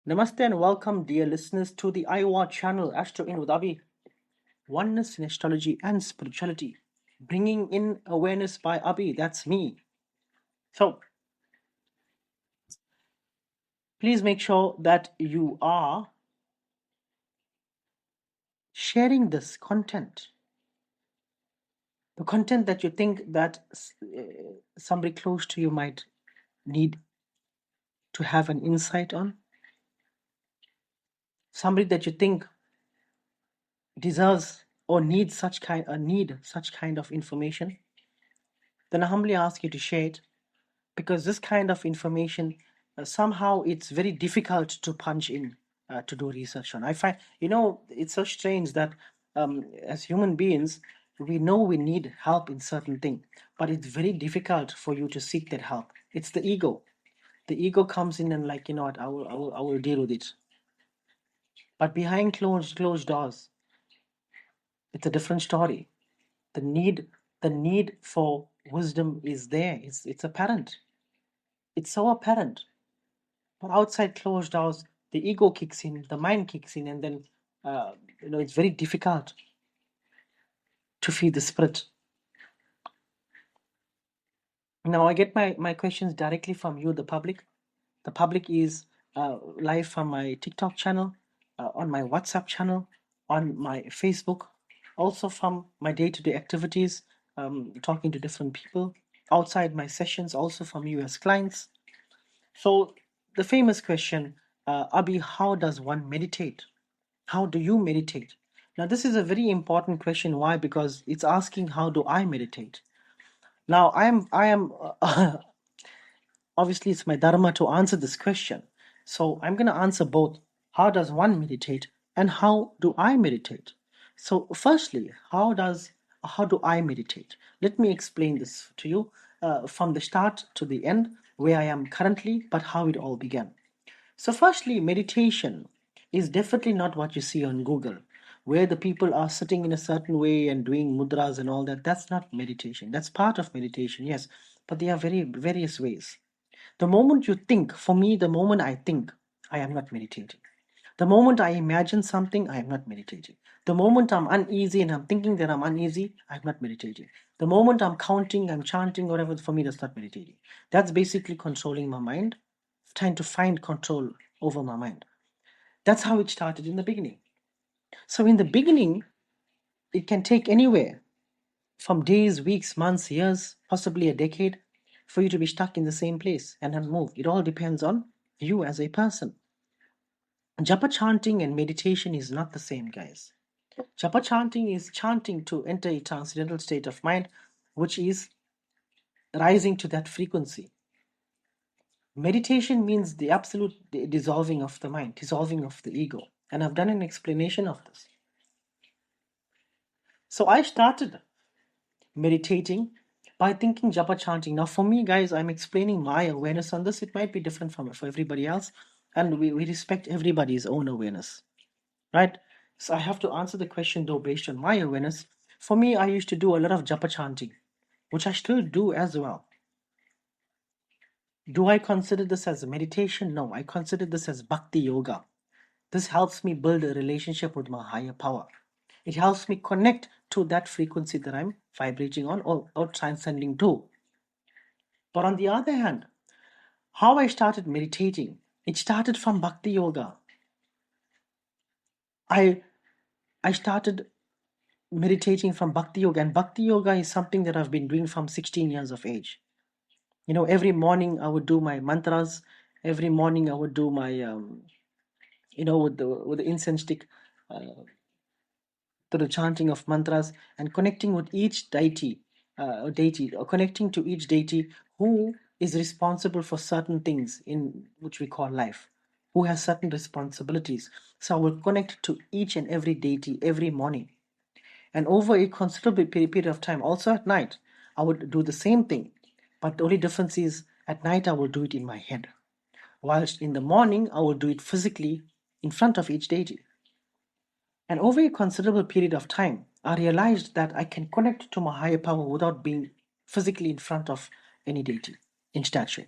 Namaste and welcome, dear listeners, to the Iowa channel Astro in with Avi. Oneness in astrology and spirituality. Bringing in awareness by Abhi, that's me. So please make sure that you are sharing this content. The content that you think that somebody close to you might need to have an insight on. Somebody that you think deserves or needs such kind of information. Then I humbly ask you to share it, because this kind of information somehow it's very difficult to punch in to do research on. I find, it's so strange that as human beings, we know we need help in certain thing, but it's very difficult for you to seek that help. It's the ego. The ego comes in and like, you know what, I will deal with it. But behind closed doors, it's a different story. The need for wisdom is there. It's apparent. It's so apparent. But outside closed doors, the ego kicks in, the mind kicks in, and then it's very difficult to feed the spirit. Now I get my questions directly from you, the public. The public is live from my TikTok channel, on my WhatsApp channel, on my Facebook, also from my day-to-day activities, talking to different people, outside my sessions, also from you as clients. So the famous question, Abhi, how does one meditate? How do you meditate? Now, this is a very important question. Why? Because it's asking, how do I meditate? Now, I am obviously it's my dharma to answer this question. So I'm going to answer both. How does one meditate, and how do I meditate? So, firstly, how do I meditate? Let me explain this to you from the start to the end, where I am currently, but how it all began. So, firstly, meditation is definitely not what you see on Google, where the people are sitting in a certain way and doing mudras and all that. That's not meditation. That's part of meditation, yes, but there are various ways. The moment you think, for me, the moment I think, I am not meditating. The moment I imagine something, I am not meditating. The moment I'm uneasy and I'm thinking that I'm uneasy, I'm not meditating. The moment I'm counting, I'm chanting, whatever, for me, that's not meditating. That's basically controlling my mind, trying to find control over my mind. That's how it started in the beginning. So, in the beginning, it can take anywhere from days, weeks, months, years, possibly a decade, for you to be stuck in the same place and unmoved. It all depends on you as a person. Japa chanting and meditation is not the same, guys. Japa chanting is chanting to enter a transcendental state of mind, which is rising to that frequency. Meditation means the absolute dissolving of the mind, dissolving of the ego. And I've done an explanation of this. So I started meditating by thinking japa chanting. Now, for me, guys, I'm explaining my awareness on this. It might be different for everybody else, and we respect everybody's own awareness, right? So I have to answer the question though based on my awareness. For me, I used to do a lot of japa chanting, which I still do as well. Do I consider this as a meditation? No, I consider this as bhakti yoga. This helps me build a relationship with my higher power. It helps me connect to that frequency that I'm vibrating on, or transcending to. But on the other hand, how I started meditating, it started from bhakti yoga. I started meditating from bhakti yoga, and bhakti yoga is something that I've been doing from 16 years of age. Every morning I would do my mantras. Every morning I would do my with the incense stick, to the chanting of mantras and connecting with each deity, or connecting to each deity who is responsible for certain things in which we call life, who has certain responsibilities. So I will connect to each and every deity every morning, and over a considerable period of time. Also at night, I would do the same thing, but the only difference is at night I will do it in my head, whilst in the morning I will do it physically in front of each deity. And over a considerable period of time, I realized that I can connect to my higher power without being physically in front of any deity in statue.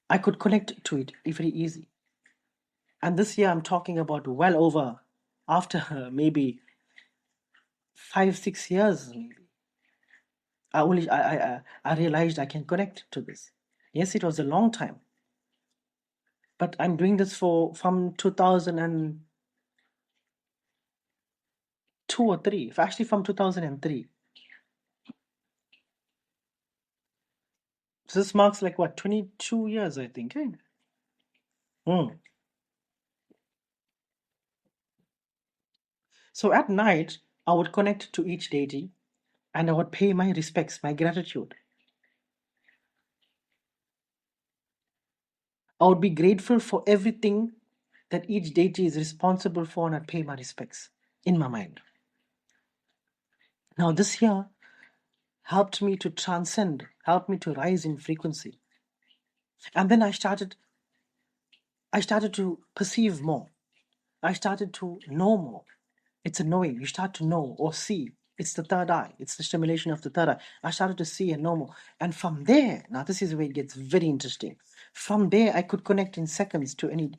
I could connect to it very easy. And this year I'm talking about well over, after maybe 5 6 years, maybe I realized I can connect to this. Yes, it was a long time, but I'm doing this for from 2002 or three, actually from 2003. So this marks like what, 22 years, I think. Eh? Hmm. So at night, I would connect to each deity and I would pay my respects, my gratitude. I would be grateful for everything that each deity is responsible for, and I'd pay my respects in my mind. Now, this year helped me to transcend, helped me to rise in frequency. And then I started to perceive more. I started to know more. It's a knowing. You start to know or see. It's the third eye. It's the stimulation of the third eye. I started to see and know more. And from there, now this is where it gets very interesting. From there, I could connect in seconds to any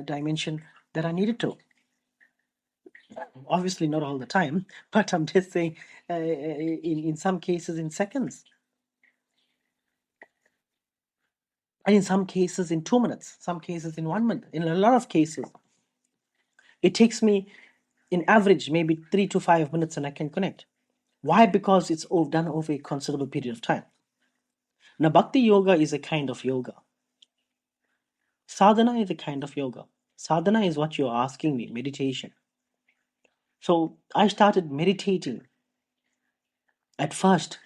dimension that I needed to. Obviously, not all the time, but I'm just saying, in some cases, in seconds, and in some cases, in 2 minutes, some cases, in 1 minute. In a lot of cases, it takes me, in average, maybe 3 to 5 minutes, and I can connect. Why? Because it's all done over a considerable period of time. Now, Bhakti Yoga is a kind of yoga. Sadhana is a kind of yoga. Sadhana is what you're asking me, meditation. So I started meditating at first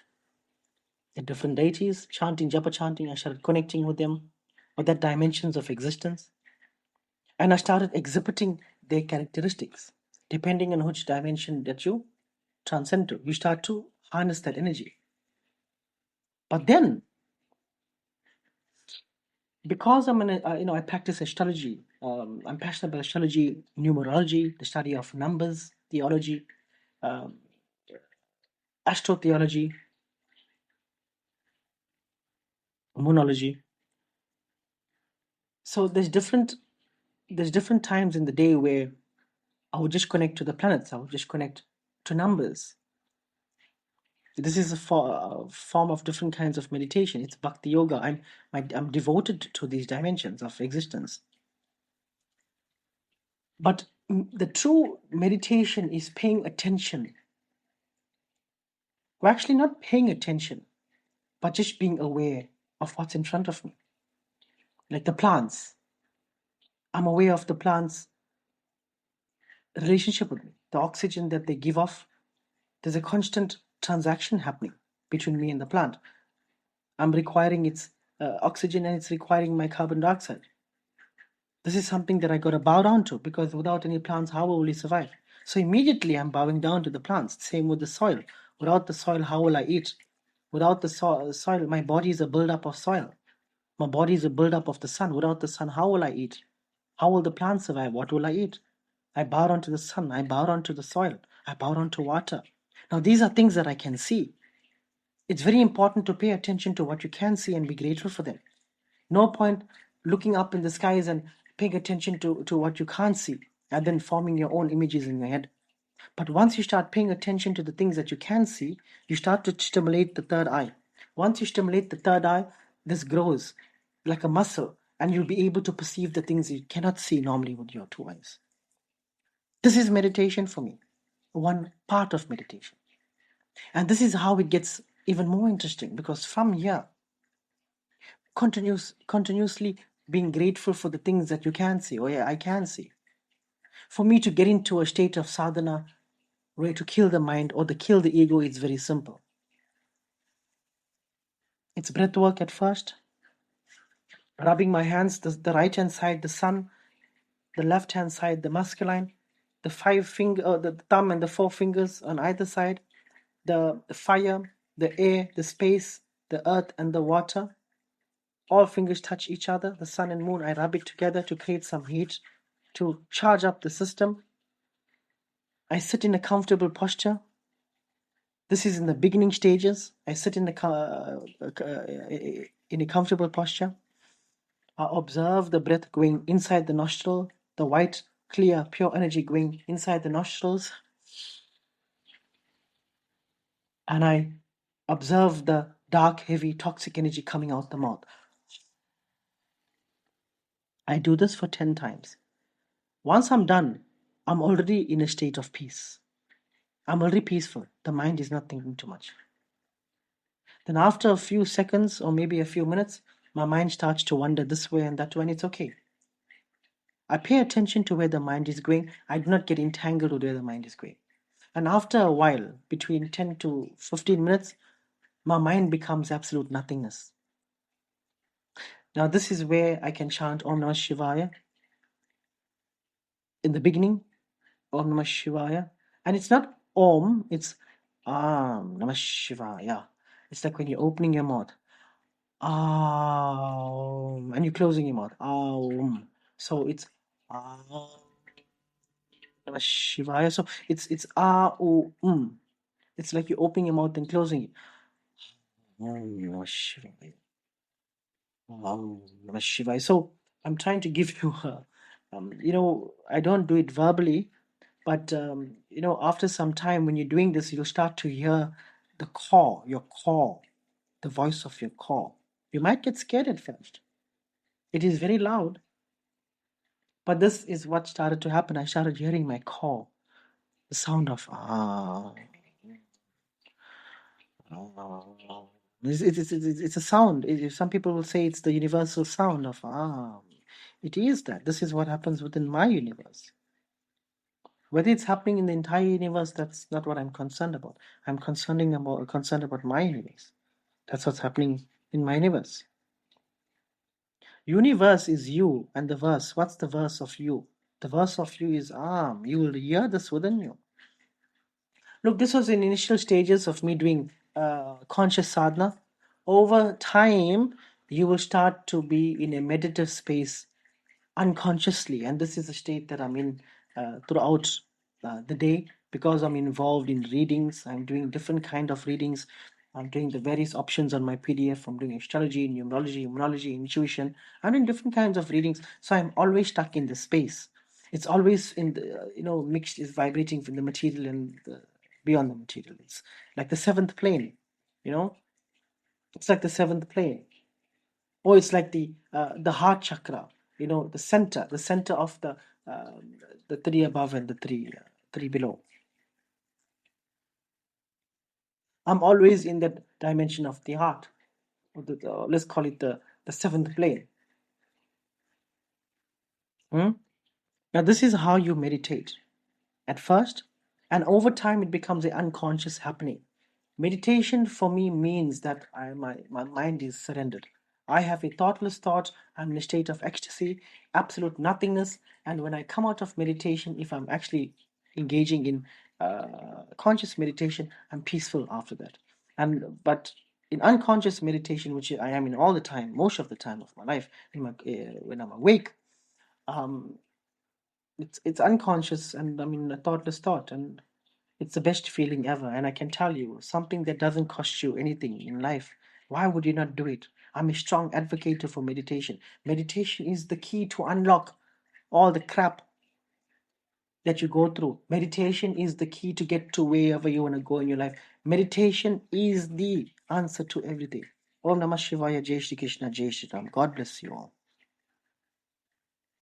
at different deities, chanting, japa chanting. I started connecting with them, with their dimensions of existence. And I started exhibiting their characteristics. Depending on which dimension that you transcend to, you start to harness that energy. But then, because I practice astrology. I'm passionate about astrology, numerology, the study of numbers, theology, um, astrotheology, moonology. So there's different times in the day where I would just connect to the planets. I would just connect to numbers. This is a form of different kinds of meditation. It's bhakti yoga. I'm devoted to these dimensions of existence. But the true meditation is paying attention. We're actually not paying attention, but just being aware of what's in front of me. Like the plants. I'm aware of the plants' relationship with me, the oxygen that they give off. There's a constant transaction happening between me and the plant. I'm requiring its oxygen and it's requiring my carbon dioxide. This is something that I got to bow down to, because without any plants, how will we survive? So immediately I'm bowing down to the plants. Same with the soil. Without the soil, how will I eat? Without the soil, my body is a build-up of soil. My body is a build-up of the sun. Without the sun, how will I eat? How will the plants survive? What will I eat? I bow down to the sun. I bow down to the soil. I bow down to water. Now, these are things that I can see. It's very important to pay attention to what you can see and be grateful for them. No point looking up in the skies and paying attention to what you can't see and then forming your own images in your head. But once you start paying attention to the things that you can see, you start to stimulate the third eye. Once you stimulate the third eye, this grows like a muscle, and you'll be able to perceive the things you cannot see normally with your two eyes. This is meditation for me, one part of meditation. And this is how it gets even more interesting, because from here, continuously being grateful for the things that you can see. Oh yeah, I can see. For me to get into a state of sadhana where to kill the mind or to kill the ego, it's very simple. It's breath work at first, rubbing my hands, the right hand side, the sun, the left hand side, the masculine, the thumb and the four fingers on either side, the fire, the air, the space, the earth and the water. All fingers touch each other, the sun and moon. I rub it together to create some heat, to charge up the system. I sit in a comfortable posture. This is in the beginning stages. I sit in a comfortable posture. I observe the breath going inside the nostril, the white, clear, pure energy going inside the nostrils, and I observe the dark, heavy, toxic energy coming out the mouth. I do this for 10 times. Once I'm done, I'm already in a state of peace. I'm already peaceful. The mind is not thinking too much. Then after a few seconds or maybe a few minutes, my mind starts to wander this way and that way, and it's okay. I pay attention to where the mind is going. I do not get entangled with where the mind is going. And after a while, between 10 to 15 minutes, my mind becomes absolute nothingness. Now, this is where I can chant Om Namah Shivaya in the beginning, Om Namah Shivaya. And it's not Om, it's Namah Shivaya. It's like when you're opening your mouth, and you're closing your mouth, So it's Namah Shivaya. So it's It's like you're opening your mouth and closing it. Om Namah Shivaya. Om Namah Shivaya. So I'm trying to give you I don't do it verbally, but after some time when you're doing this, you'll start to hear your core, the voice of your core. You might get scared at first. It is very loud, but this is what started to happen. I started hearing my core, the sound of It's a sound. Some people will say it's the universal sound of It is that. This is what happens within my universe. Whether it's happening in the entire universe, that's not what I'm concerned about. I'm concerned about my universe. That's what's happening in my universe. Universe is you, and the verse. What's the verse of you? The verse of you is You will hear this within you. Look, this was in initial stages of me doing conscious sadhana. Over time, you will start to be in a meditative space unconsciously, and this is the state that I'm in throughout the day, because I'm involved in readings. I'm doing different kind of readings. I'm doing the various options on my PDF. I'm doing astrology, numerology, immunology, intuition. I'm doing different kinds of readings, so I'm always stuck in the space. It's always in the mixed, is vibrating from the material and beyond the material. It's like the seventh plane. It's like the seventh plane. Or it's like the heart chakra, the center of the three above and the three below. I'm always in that dimension of the heart, or let's call it the seventh plane. Now this is how you meditate. At first, and over time, it becomes an unconscious happening. Meditation for me means that my mind is surrendered. I have a thoughtless thought. I'm in a state of ecstasy, absolute nothingness. And when I come out of meditation, if I'm actually engaging in conscious meditation, I'm peaceful after that. But in unconscious meditation, which I am in all the time, most of the time of my life, when I'm awake, um, it's unconscious, and I mean a thoughtless thought, and it's the best feeling ever. And I can tell you, something that doesn't cost you anything in life, why would you not do it? I'm a strong advocate for meditation. Meditation is the key to unlock all the crap that you go through. Meditation is the key to get to wherever you want to go in your life. Meditation is the answer to everything. Om Namah Shivaya. Jai Shri Krishna. Jai Shri Ram. God bless you all.